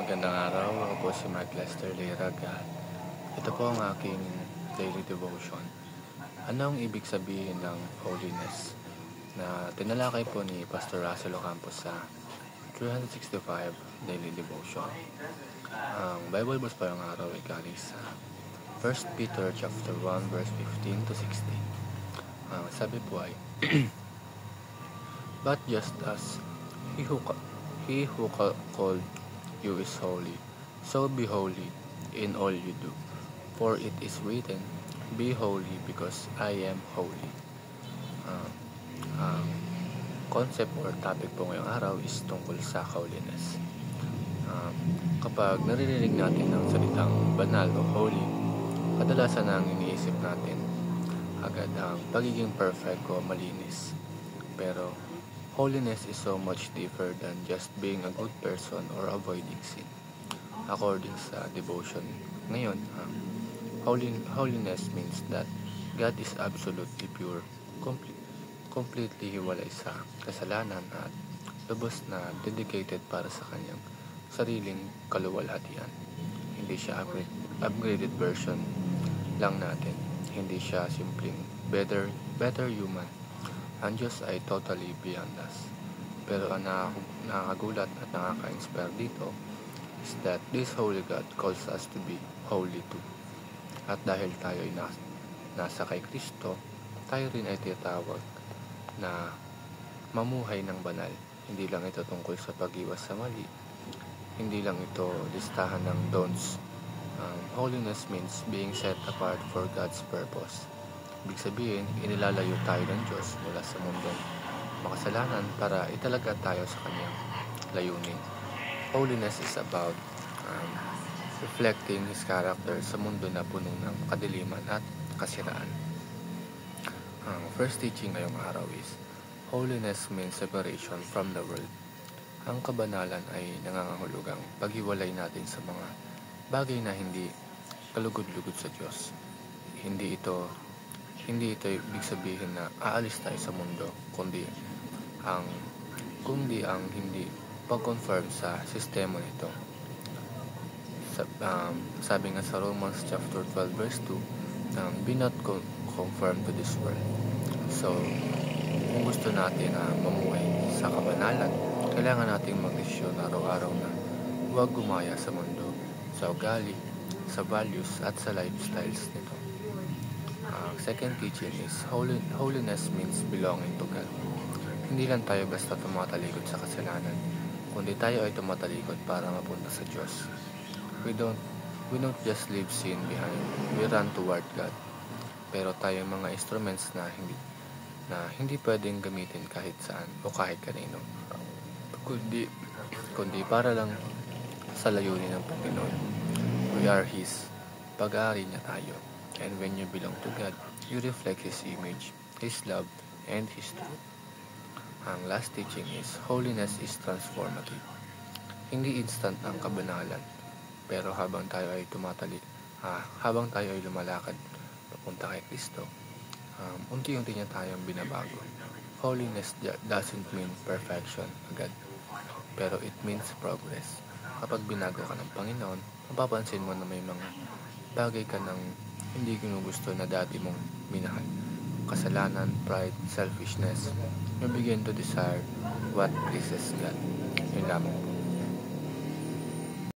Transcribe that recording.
Magandang araw, ako po si Mark Lester Liraga. Ito po ang aking daily devotion. Ano ang ibig sabihin ng holiness? Na tinalakay po ni Pastor Russell Ocampo sa 365 Daily Devotion. Ang Bible verse pa ng araw ay galing sa 1 Peter chapter 1 verse 15 to 16. Sabi po ay, But just as he who called you is holy, so be holy in all you do. For it is written, Be holy because I am holy. Ang concept or topic po ngayong araw is tungkol sa holiness. Kapag naririnig natin ang salitang banal o holy, kadalasan ang iniisip natin agad ang pagiging perfect o malinis. Pero holiness is so much deeper than just being a good person or avoiding sin. According sa devotion ngayon, holiness means that God is absolutely pure, completely hiwalay sa kasalanan at lubos na dedicated para sa kanyang sariling kaluwalhatian. Hindi siya upgraded version lang natin. Hindi siya simpleng better human. Ang Diyos ay totally beyond us. Pero ang nakakagulat at nakaka-inspire dito is that this holy God calls us to be holy too. At dahil tayo ay nasa kay Kristo, tayo rin ay tinatawag na mamuhay ng banal. Hindi lang ito tungkol sa pag-iwas sa mali. Hindi lang ito listahan ng don'ts. Holiness means being set apart for God's purpose. Ibig sabihin, inilalayo tayo ng Diyos mula sa mundong makasalanan para italaga tayo sa kanyang layunin. Holiness is about reflecting His character sa mundo na puno ng kadiliman at kasiraan. Ang first teaching ngayong araw is, holiness means separation from the world. Ang kabanalan ay nangangahulugang paghiwalay natin sa mga bagay na hindi kalugod-lugod sa Diyos. Hindi ito ibig sabihin na aalis tayo sa mundo, kundi ang hindi pag-confirm sa sistema nito. Sabi nga sa Romans chapter 12 verse 2, be not conformed to this world. So, kung gusto natin na mamuhay sa kabanalan, kailangan nating magdesisyon araw-araw na huwag gumaya sa mundo, sa ugali, sa values at sa lifestyles nito. Second teaching is holiness means belonging to God. Hindi lang tayo basta tumatalikod sa kasalanan, kundi tayo ay tumatalikod para mapunta sa Diyos. We don't just leave sin behind. We run toward God. Pero tayo mga instruments na hindi pwedeng gamitin kahit saan o kahit kanino. Kundi para lang sa layunin ng Panginoon. We are His. Pag-aari niya tayo. And when you belong to God, you reflect His image, His love, and His truth. Ang last teaching is, holiness is transformative. Hindi instant ang kabanalan, pero habang tayo ay lumalakad papunta kay Kristo, unti-unti niya tayong binabago. Holiness doesn't mean perfection agad, pero it means progress. Kapag binago ka ng Panginoon, mapapansin mo na may mga bagay ka ng hindi ginugusto na dati mong minahal. Kasalanan, pride, selfishness. You begin to desire what pleases God. Yun lamang.